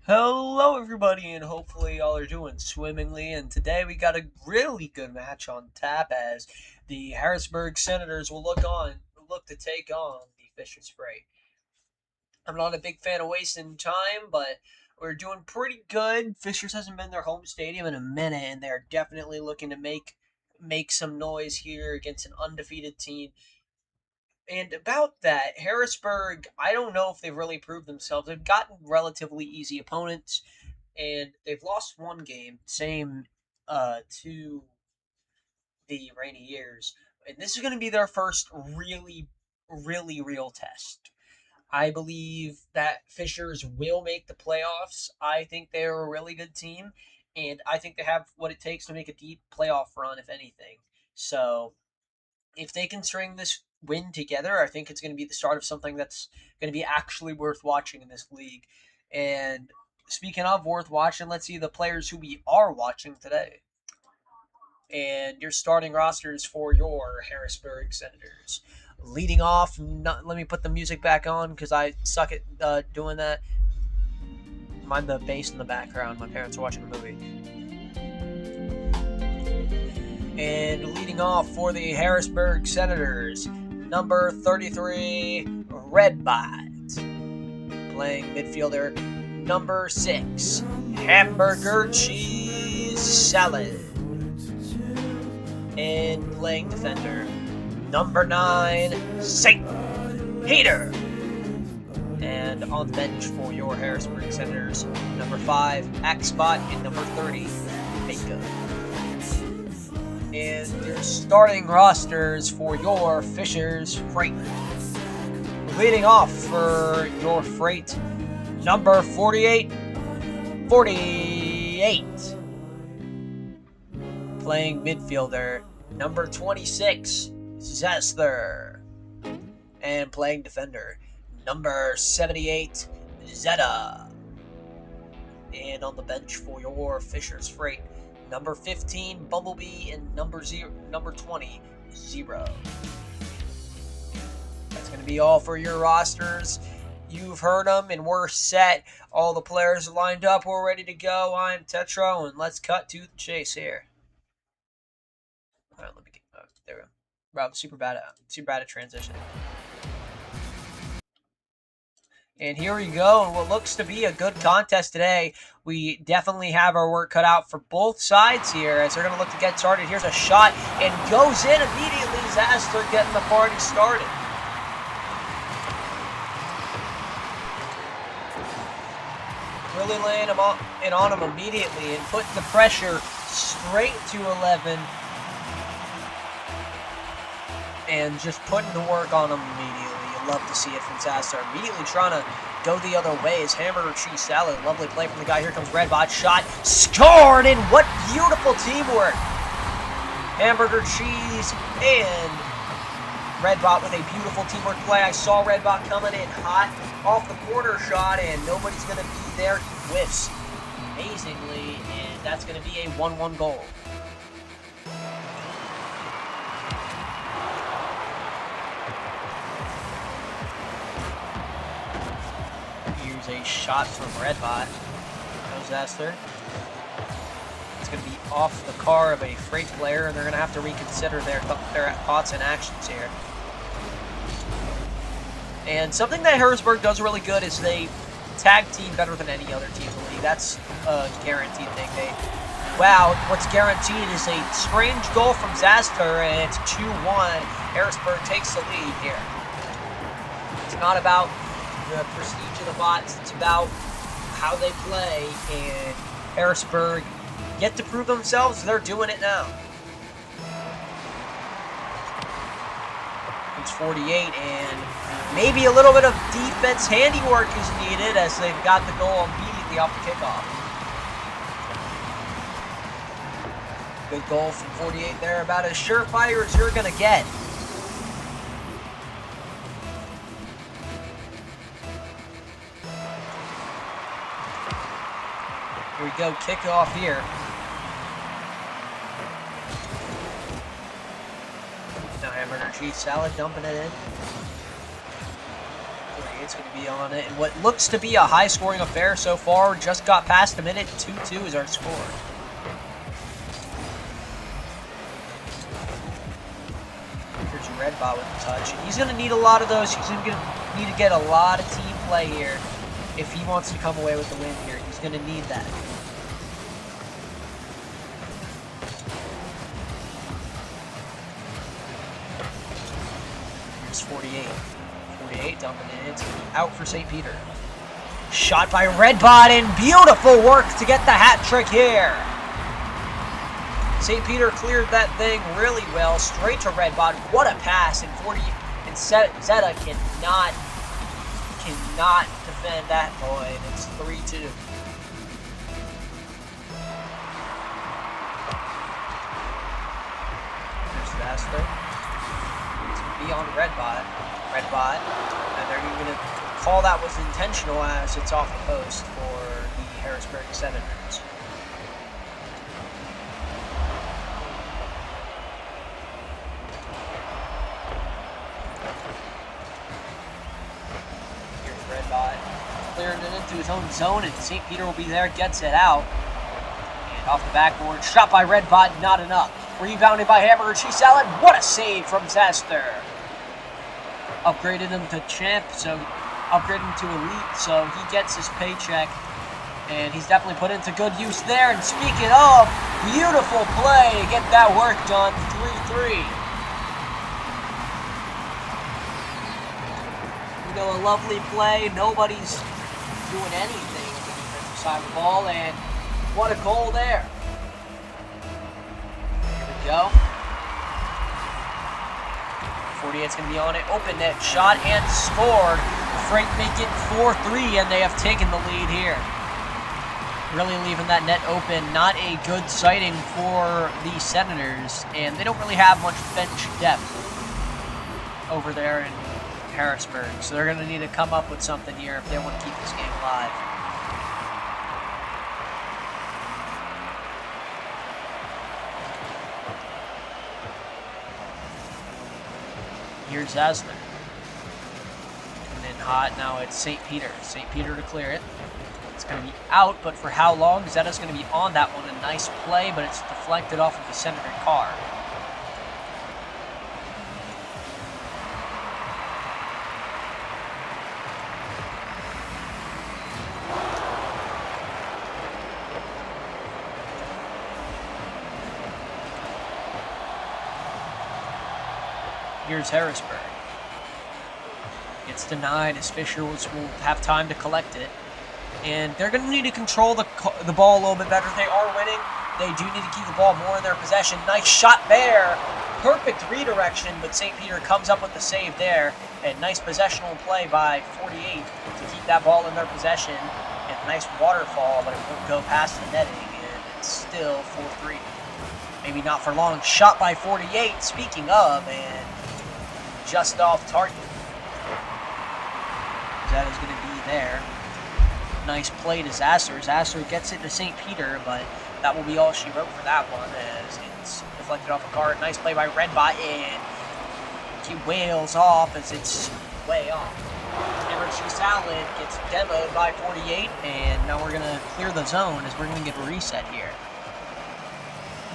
Hello everybody, and hopefully y'all are doing swimmingly, and today we got a really good match on tap as the Harrisburg Senators will look to take on the Fisher Spray. I'm not a big fan of wasting time, but we're doing pretty good. Fishers hasn't been their home stadium in a minute, and they're definitely looking to make some noise here against an undefeated team. And about that, Harrisburg, I don't know if they've really proved themselves. They've gotten relatively easy opponents, and they've lost one game, same to the Rainy Years. And this is going to be their first really real test. I believe that Fishers will make the playoffs. I think they're a really good team, and I think they have what it takes to make a deep playoff run, if anything. So if they can string this win together, I think it's going to be the start of something that's going to be actually worth watching in this league. And speaking of worth watching, let's see the players who we are watching today. And your starting rosters for your Harrisburg Senators. Leading off, let me put the music back on because I suck at doing that. Mind the bass in the background. My parents are watching a movie. And leading off for the Harrisburg Senators, number 33, Redbot. Playing midfielder, number 6, Hamburger Cheese Salad. And playing defender, number 9, Satan Hater. And on the bench for your Harrisburg Senators, number 5, Axbot, and number 30, Mako. And your starting rosters for your Fishers Freight. Leading off for your Freight, number 48. Playing midfielder, number 26, Zester. And playing defender, number 78, Zeta. And on the bench for your Fishers Freight, number 15, Bumblebee, and number 20, Zero. That's going to be all for your rosters. You've heard them, and we're set. All the players are lined up. We're ready to go. I'm Tetro, and let's cut to the chase here. All right, let me get there. We go. Wow, super bad at transition. And here we go, and what looks to be a good contest today. We definitely have our work cut out for both sides here as they're going to look to get started. Here's a shot, and goes in immediately. Zaster getting the party started. Really laying him on him immediately and putting the pressure straight to 11. And just putting the work on him immediately. Love to see it from Zaster. Immediately trying to go the other way is Hamburger Cheese Salad. Lovely play from the guy. Here comes Redbot. Shot. Scored! And what beautiful teamwork. Hamburger Cheese and Redbot with a beautiful teamwork play. I saw Redbot coming in hot off the corner shot, and nobody's going to be there. He whiffs amazingly, and that's going to be a 1-1 goal. A shot from Redbot. Goes Zaster. It's going to be off the car of a Freight player, and they're going to have to reconsider their thoughts and actions here. And something that Harrisburg does really good is they tag team better than any other team in the league. That's a guaranteed thing. What's guaranteed is a strange goal from Zaster, and it's 2-1. Harrisburg takes the lead here. It's not about the prestige of the bots, it's about how they play, and Harrisburg get to prove themselves. They're doing it now. It's 48, and maybe a little bit of defense handiwork is needed as they've got the goal immediately off the kickoff. Good goal from 48 there, about as surefire as you're going to get. Here we go, kickoff here. Now hamburger cheese salad, dumping it in. 48's going to be on it. And what looks to be a high-scoring affair so far, just got past a minute. 2-2 is our score. Here's Redbot with the touch. He's going to need a lot of those. He's going to need to get a lot of team play here if he wants to come away with the win here. He's going to need that. Here's 48. 48 dumping it. It's going to be out for St. Peter. Shot by Redbot, and beautiful work to get the hat trick here. St. Peter cleared that thing really well, straight to Redbot. What a pass! And Zeta cannot defend that boy. And it's 3-2. There's Vaster. It's going to be on Redbot, and they're going to call that was intentional as it's off the post for the Harrisburg Senators. Here's Redbot clearing it into his own zone, and St. Peter will be there, gets it out. And off the backboard, shot by Redbot, not enough. Rebounded by Hamburger Cheese Salad. What a save from Zaster. Upgraded him to champ, so upgraded him to elite, so he gets his paycheck. And he's definitely put into good use there. And speaking of, beautiful play to get that work done. 3-3. You know, a lovely play. Nobody's doing anything on the defensive side of the ball. And what a goal there. Here we go. 48's going to be on it. Open net shot and scored. Freight make it 4-3, and they have taken the lead here. Really leaving that net open. Not a good sighting for the Senators, and they don't really have much bench depth over there in Harrisburg, so they're going to need to come up with something here if they want to keep this game alive. Here's Zasler. Coming in hot. Now it's St. Peter. St. Peter to clear it. It's going to be out, but for how long? Zeta's going to be on that one. A nice play, but it's deflected off of the Senator car. Here's Harrisburg. It's denied as Fisher will have time to collect it. And they're going to need to control the ball a little bit better. They are winning. They do need to keep the ball more in their possession. Nice shot there. Perfect redirection, but St. Peter comes up with the save there. And nice possessional play by 48 to keep that ball in their possession. And a nice waterfall, but it won't go past the netting. And it's still 4-3. Maybe not for long. Shot by 48, speaking of, and just off target. That is going to be there. Nice play to Zasser. Zasser gets it to St. Peter, but that will be all she wrote for that one as it's deflected off a card. Nice play by Redbot, and she wails off as it's way off. Hamburger Cheese Salad gets demoed by 48, and now we're going to clear the zone as we're going to get a reset here.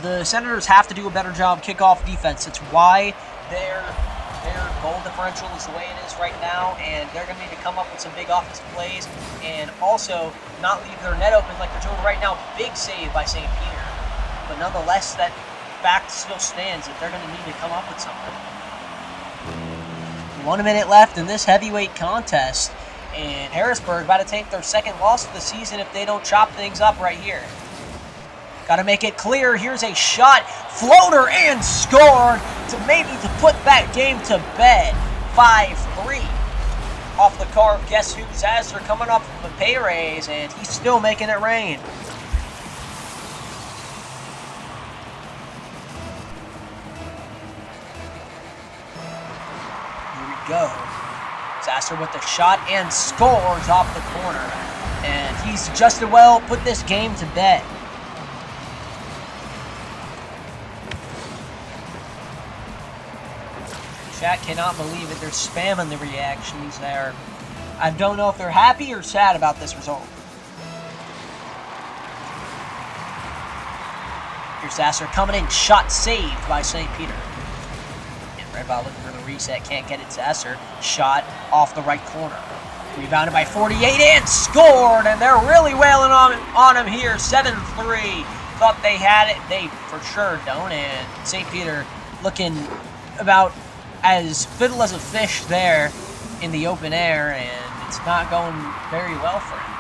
The Senators have to do a better job kickoff defense. It's why their goal differential is the way it is right now, and they're going to need to come up with some big offensive plays and also not leave their net open like they're doing right now. Big save by St. Peter. But nonetheless, that fact still stands that they're going to need to come up with something. 1 minute left in this heavyweight contest, and Harrisburg about to take their second loss of the season if they don't chop things up right here. Got to make it clear. Here's a shot. Floater and scored to maybe to put that game to bed. 5-3. Off the car of guess who? Zasser coming up with a pay raise, and he's still making it rain. go. Zasser with the shot and scores off the corner. And he's just as well put this game to bed. Chat cannot believe it. They're spamming the reactions there. I don't know if they're happy or sad about this result. Here's Zasser coming in. Shot saved by St. Peter. And Redbot looking for the reset. Can't get it. Zasser. Shot off the right corner. Rebounded by 48 and scored. And they're really wailing on him here. 7-3. Thought they had it. They for sure don't. And St. Peter looking about as fiddle as a fish there in the open air, and it's not going very well for him.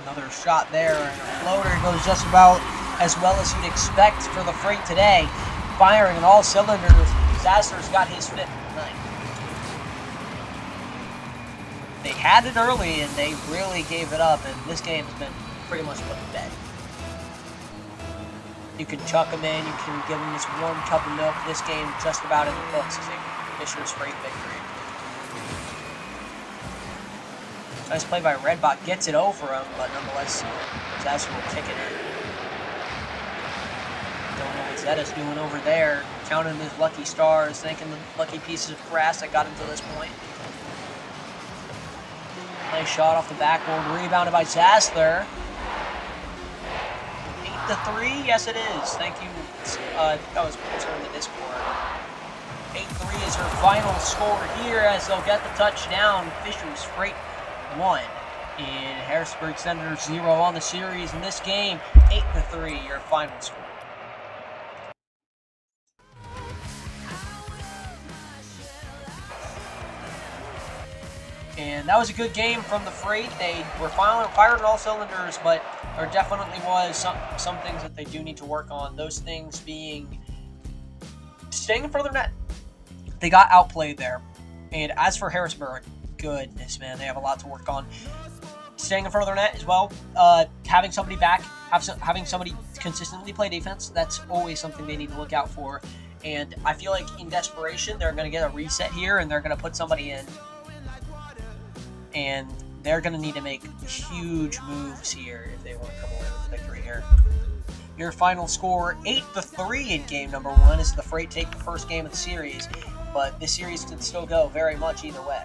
Another shot there, and a floater goes just about as well as you'd expect for the Freight today. Firing on all cylinders. Zasser's got his 5th tonight. They had it early, and they really gave it up, and this game's been pretty much put to bed. You can chuck him in, you can give him this warm cup of milk. This game just about in the books is a Fisher's Freight victory. Nice play by Redbot, gets it over him, but nonetheless, Zasser will kick it in. Don't know what Zetta's doing over there, counting his lucky stars, thanking the lucky pieces of grass that got him to this point. Nice shot off the backboard, rebounded by Zasser. 8-3, yes it is. Thank you. I think I was answering the Discord. 8-3 is her final score here as they'll get the touchdown. Fisher's Freight 1 and Harrisburg Senators 0 on the series in this game. 8-3, your final score. And that was a good game from the Freight. They were firing on all cylinders, but there definitely was some things that they do need to work on. Those things being staying in front of their net. They got outplayed there. And as for Harrisburg, goodness, man, they have a lot to work on. Staying in front of their net as well. Having somebody back, having somebody consistently play defense, that's always something they need to look out for. And I feel like in desperation, they're going to get a reset here, and they're going to put somebody in. And they're going to need to make huge moves here if they want to come away with a victory here. Your final score, 8-3 in game number 1, as the Freight take the first game of the series. But this series could still go very much either way.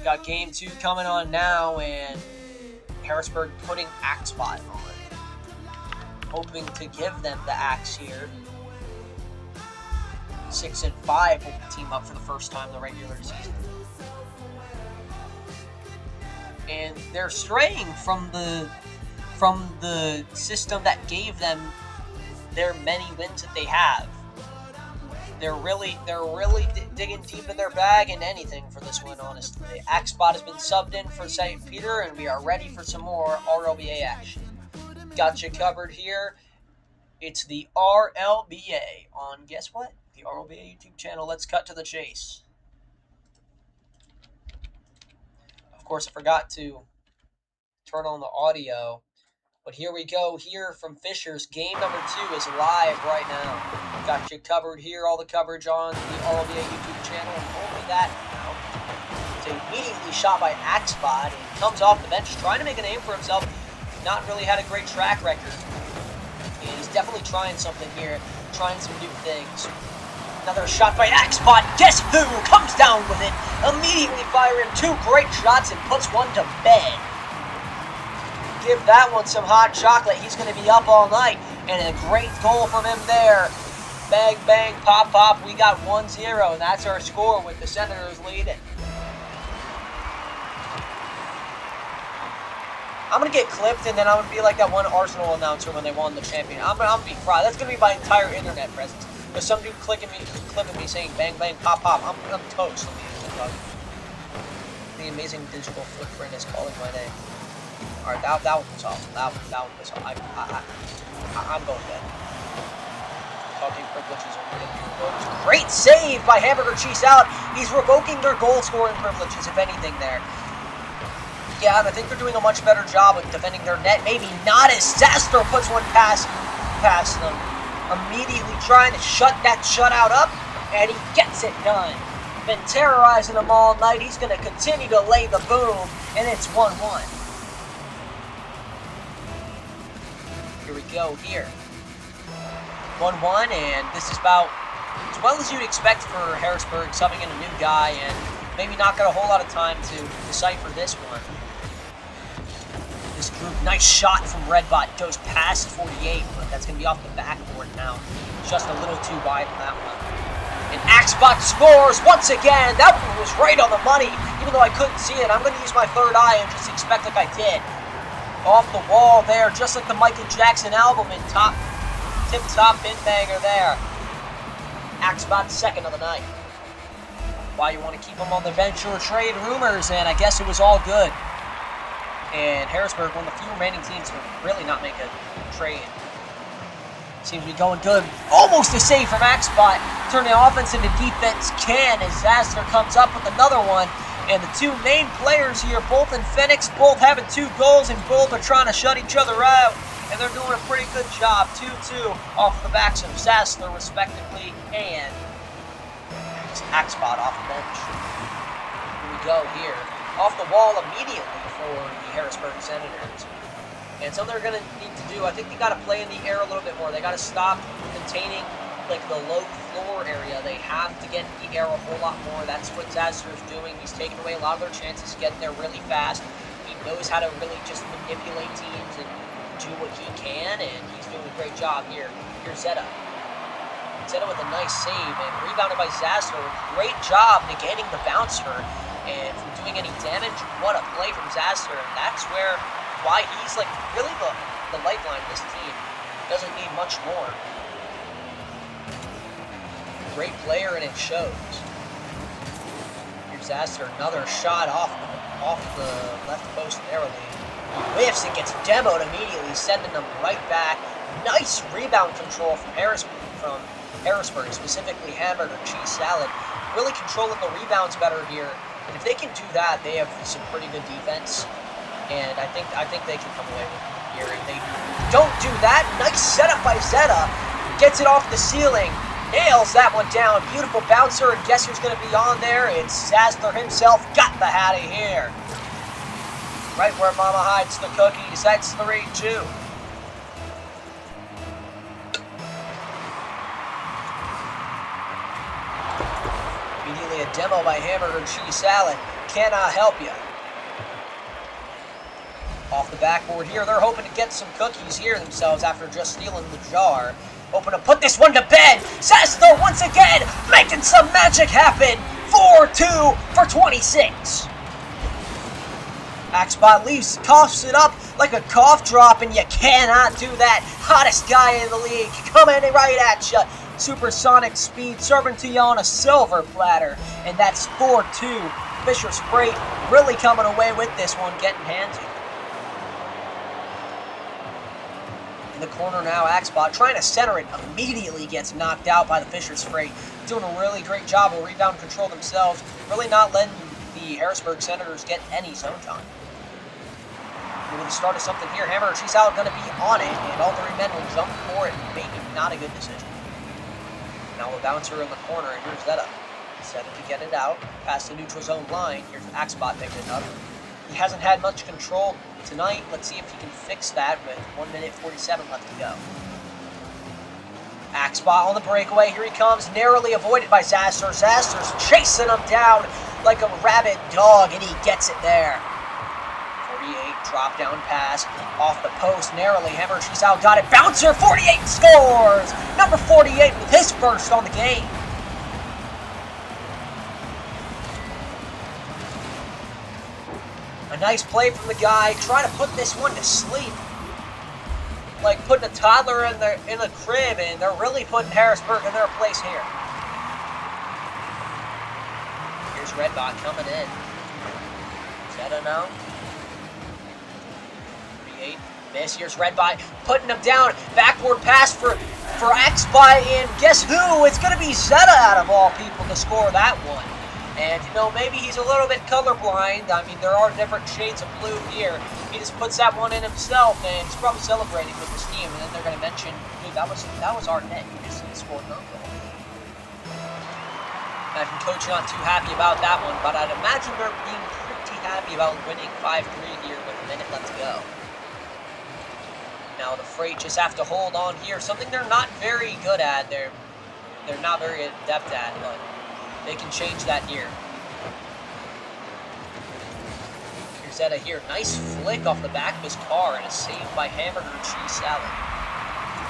Got game 2 coming on now, and Harrisburg putting Axebot on. Hoping to give them the axe here. 6-5 will team up for the first time in the regular season. And they're straying from the system that gave them their many wins that they have. They're really digging deep in their bag and anything for this win, honestly. Axebot has been subbed in for St. Peter, and we are ready for some more RLBA action. Got you covered here. It's the RLBA on, guess what? The RLBA YouTube channel. Let's cut to the chase. Of course, I forgot to turn on the audio, but here we go. Here from Fisher's, game number 2 is live right now. Got you covered here, all the coverage on the RLBA YouTube channel, and only that now. It's immediately shot by Axebot, and comes off the bench trying to make a name for himself. Not really had a great track record. And he's definitely trying something here, trying some new things. Another shot by Axebot. Guess who comes down with it? Immediately firing 2 great shots and puts one to bed. Give that one some hot chocolate. He's going to be up all night. And a great goal from him there. Bang, bang, pop, pop. We got 1-0, and that's our score with the Senators leading. I'm going to get clipped, and then I'm going to be like that one Arsenal announcer when they won the champion. I'm going to be fried. That's going to be my entire internet presence. There's some dude clipping me saying bang, bang, pop, pop. I'm toast on the internet. The amazing digital footprint is calling my name. Alright, that one was awesome. That one was awesome. I'm going dead. Talking privileges are revoked. Great save by Hamburger Cheese Out. He's revoking their goal scoring privileges, if anything, there. Yeah, and I think they're doing a much better job of defending their net. Maybe not as Zastor puts one past them. Immediately trying to shut that shutout up, and he gets it done. Been terrorizing them all night. He's going to continue to lay the boom, and it's 1-1. Here we go here. 1-1, and this is about as well as you'd expect for Harrisburg, subbing in a new guy, and maybe not got a whole lot of time to decipher this one. This group, nice shot from Redbot, goes past 48, but that's going to be off the backboard now. Just a little too wide on that one. And Axbot scores once again. That one was right on the money, even though I couldn't see it. I'm going to use my third eye and just expect like I did. Off the wall there, just like the Michael Jackson album in tip-top bin banger there. Axbot's second of the night. Why you want to keep him on the bench or trade rumors, and I guess it was all good. And Harrisburg, one of the few remaining teams to really not make a trade. Seems to be going good. Almost a save from Axbot. Turn the offense into defense can as Zastor comes up with another one. And the two main players here, both in Phoenix, both having 2 goals, and both are trying to shut each other out. And they're doing a pretty good job. 2-2 off the backs of Zastor, respectively, and Axbot off the bench. Here we go here. Off the wall immediately for the Harrisburg Senators. And something they're going to need to do, I think they got to play in the air a little bit more. They got to stop containing like the low floor area. They have to get in the air a whole lot more. That's what Zastor's doing. He's taking away a lot of their chances, getting there really fast. He knows how to really just manipulate teams and do what he can, and he's doing a great job here. Here's Zeta. Zeta with a nice save, and rebounded by Zastor. Great job negating the bouncer, and from doing any damage. What a play from Zastor. That's why he's like really the lifeline of this team. Doesn't need much more. Great player, and it shows. Here's Zastor, another shot off the left post narrowly. Whiffs and gets demoed immediately, sending them right back. Nice rebound control from Harrisburg, specifically Hamburger Cheese Salad. Really controlling the rebounds better here. And if they can do that, they have some pretty good defense. And I think they can come away with it here. If they don't do that, nice setup by Zeta. Gets it off the ceiling. Nails that one down. Beautiful bouncer, and guess who's going to be on there? It's Zastor himself. Got the out of here. Right where Mama hides the cookies. That's 3-2. Immediately a demo by Hamburger and Cheese Salad. Cannot help you. Off the backboard here, they're hoping to get some cookies here themselves after just stealing the jar. Hoping to put this one to bed. Zastor once again making some magic happen. 4-2 for 26. Axbot leaves, coughs it up like a cough drop, and you cannot do that. Hottest guy in the league coming right at you. Supersonic speed serving to you on a silver platter. And that's 4-2. Fisher's Freight really coming away with this one, getting handsy. In the corner now, Axbot trying to center it, immediately gets knocked out by the Fisher's Freight. Doing a really great job of rebound control themselves, really not letting the Harrisburg Senators get any zone time. We're the start of something here. Hammer, she's out, going to be on it, and all 3 men will jump for it. Maybe not a good decision. Now a bouncer in the corner, and here's Zeta. Zeta to get it out, past the neutral zone line. Here's Axbot picking it up. He hasn't had much control tonight. Let's see if he can fix that with 1 minute 47 left to go. Axbot on the breakaway. Here he comes, narrowly avoided by Zastor. Zastor's chasing him down like a rabid dog, and he gets it there. 48, drop down pass, off the post, narrowly. Hammer, she's out, got it. Bouncer, 48 scores! Number 48 with his first on the game. A nice play from the guy, trying to put this one to sleep. Like putting a toddler in the crib, and they're really putting Harrisburg in their place here. Here's Redbot coming in. Zeta now. 38, miss. Here's Redbot putting him down. Backboard pass for Axbot, and guess who? It's going to be Zeta out of all people to score that one. And, maybe he's a little bit colorblind. I mean, there are different shades of blue here. He just puts that one in himself, and he's probably celebrating with his team. And then they're going to mention, dude, that was our net. You just scored no goal. Imagine coach not too happy about that one, but I'd imagine they're being pretty happy about winning 5-3 here with a minute left to go. Now the Freight just have to hold on here. Something they're not very good at. They're not very adept at, but they can change that here. Here's Etta here. Nice flick off the back of his car and a save by Hamburger Cheese Salad.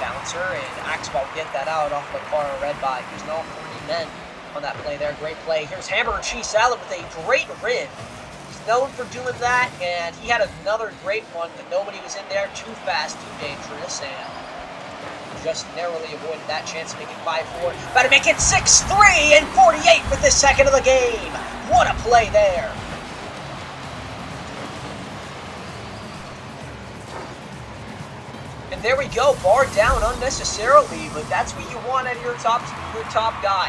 Bouncer and Axball get that out off the car red by. Here's all 40 men on that play there. Great play. Here's Hamburger Cheese Salad with a great rib. He's known for doing that, and he had another great one, but nobody was in there. Too fast, too dangerous, and just narrowly avoided that chance to make it 5-4. About to make it 6-3 and 48 with the second of the game. What a play there. And there we go, bar down unnecessarily, but that's what you want out of your top guy.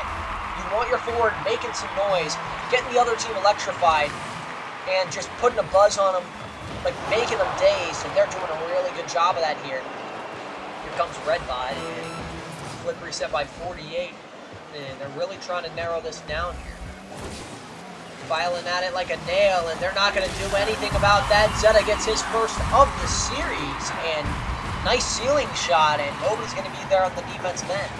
You want your forward making some noise, getting the other team electrified, and just putting a buzz on them, like making them dazed, and they're doing a really good job of that here. Here comes Red by, and flip reset by 48, and they're really trying to narrow this down here. Filing at it like a nail, and they're not going to do anything about that. Zeta gets his first of the series, and nice ceiling shot, and nobody's going to be there on the defensive end.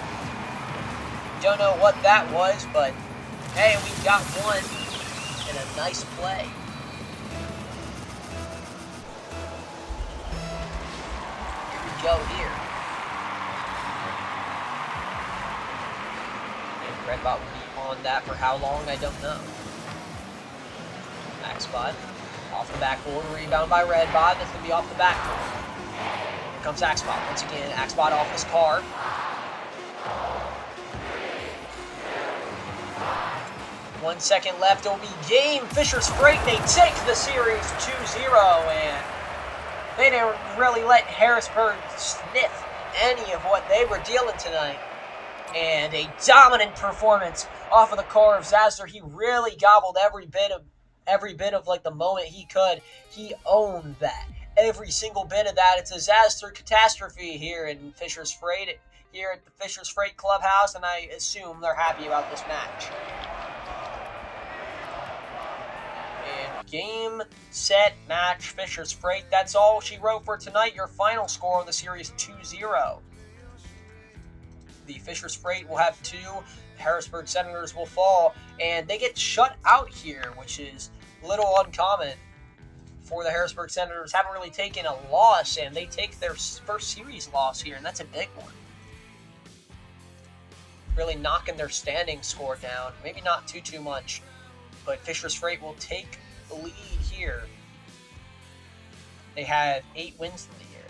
Don't know what that was, but hey, we got one, and a nice play. Here we go here. Redbot will be on that for how long, I don't know. Axbot off the backboard, rebound by Redbot. That's going to be off the backboard. Here comes Axbot once again. Axbot off his car. One second left, it'll be game. Fisher's Freight, they take the series 2-0, and they didn't really let Harrisburg sniff any of what they were dealing tonight. And a dominant performance off of the car of Zasser. He really gobbled every bit of like the moment he could. He owned that. Every single bit of that. It's a Zasser catastrophe here in Fisher's Freight, here at the Fisher's Freight Clubhouse, and I assume they're happy about this match. And game, set, match, Fisher's Freight. That's all she wrote for tonight. Your final score of the series, 2-0. The Fisher's Freight will have 2. The Harrisburg Senators will fall. And they get shut out here, which is a little uncommon for the Harrisburg Senators. Haven't really taken a loss, and they take their first series loss here, and that's a big one. Really knocking their standing score down. Maybe not too much, but Fisher's Freight will take the lead here. They have 8 wins for the year.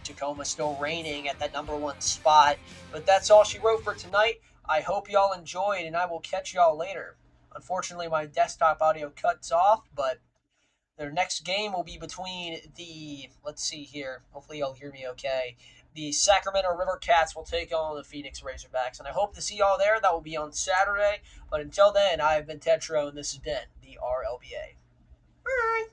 Tacoma still reigning at that #1 spot. But that's all she wrote for tonight. I hope y'all enjoyed, and I will catch y'all later. Unfortunately, my desktop audio cuts off, but their next game will be between the, let's see here, hopefully y'all hear me okay. The Sacramento River Cats will take on the Phoenix Razorbacks, and I hope to see y'all there. That will be on Saturday. But until then, I've been Tetro, and this has been the RLBA. Bye!